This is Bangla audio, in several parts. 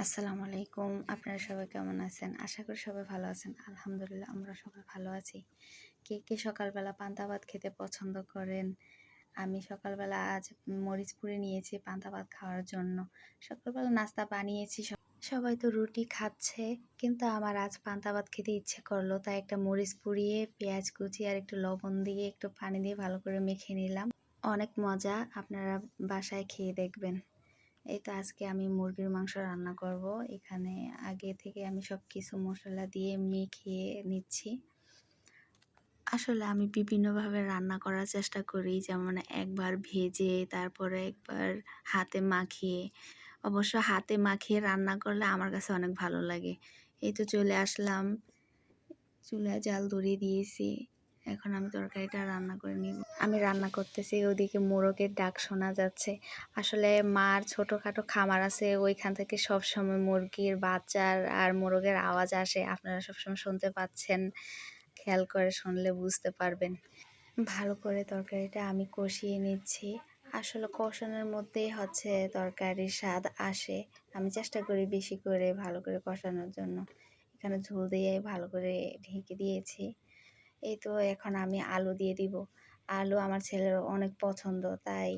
আসসালামু আলাইকুম। আপনারা সবাই কেমন আছেন? আশা করি সবাই ভালো আছেন। আলহামদুলিল্লাহ আমরা সবাই ভালো আছি। কে সকালবেলা পান্তা ভাত খেতে পছন্দ করেন? আমি সকালবেলা আজ মরিচ পুড়ে নিয়েছি পান্তা ভাত খাওয়ার জন্য। সকালবেলা নাস্তা বানিয়েছি। সবাই তো রুটি খাচ্ছে, কিন্তু আমার আজ পান্তা ভাত খেতে ইচ্ছে করলো। তাই একটা মরিচ পুড়িয়ে পেঁয়াজ কুচি আর একটু লবণ দিয়ে একটু পানি দিয়ে ভালো করে মেখে নিলাম। অনেক মজা, আপনারা বাসায় খেয়ে দেখবেন। এই তো আজকে আমি মুরগির মাংস রান্না করব। এখানে আগে থেকে আমি সব কিছু মশলা দিয়ে মেখে নিচ্ছি। আসলে আমি বিভিন্নভাবে রান্না করার চেষ্টা করি, যেমন একবার ভেজে তারপরে একবার হাতে মাখিয়ে। অবশ্য হাতে মাখিয়ে রান্না করলে আমার কাছে অনেক ভালো লাগে। এই তো চলে আসলাম, চুলায় জাল ধরিয়ে দিয়েছি। এখন আমি তরকারিটা রান্না করে নিব। আমি রান্না করতেছি, ওদিকে মোরগের ডাক শোনা যাচ্ছে। আসলে মার ছোটোখাটো খামার আছে, ওইখান থেকে সবসময় মুরগির বাচ্চার আর মোরগের আওয়াজ আসে। আপনারা সবসময় শুনতে পাচ্ছেন, খেয়াল করে শুনলে বুঝতে পারবেন। ভালো করে তরকারিটা আমি কষিয়ে নিচ্ছি। আসলে কষানোর মধ্যেই হচ্ছে তরকারির স্বাদ আসে। আমি চেষ্টা করি বেশি করে ভালো করে কষানোর জন্য। এখানে ঝোল দিয়ে ভালো করে ঢেকে দিয়েছি। এই তো এখন আমি আলু দিয়ে দিব। আলু আমার ছেলের অনেক পছন্দ, তাই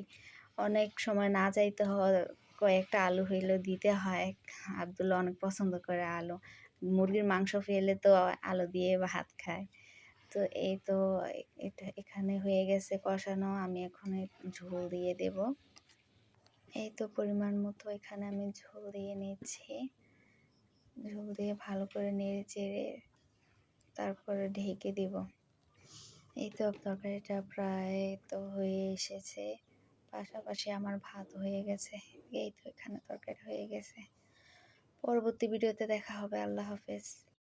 অনেক সময় না চাইতে হয়, কয়েকটা আলু হইলেও দিতে হয়। আব্দুল্লাহ অনেক পছন্দ করে আলু। মুরগির মাংস ফেলে তো আলু দিয়ে ভাত খায়। তো এই তো এটা এখানে হয়ে গেছে কষানো। আমি এখন ঝোল দিয়ে দেব। এই তো পরিমাণ মতো এখানে আমি ঝোল দিয়ে নিচ্ছি। ঝোল দিয়ে ভালো করে নেড়ে চেড়ে তারপরে ঢেকে দেব। এই তো তরকারিটা প্রায় তো হয়ে এসেছে, পাশাপাশি আমার ভাত হয়ে গেছে। এই তো এখানে তরকারি হয়ে গেছে। পরবর্তী ভিডিওতে দেখা হবে। আল্লাহ হাফেজ।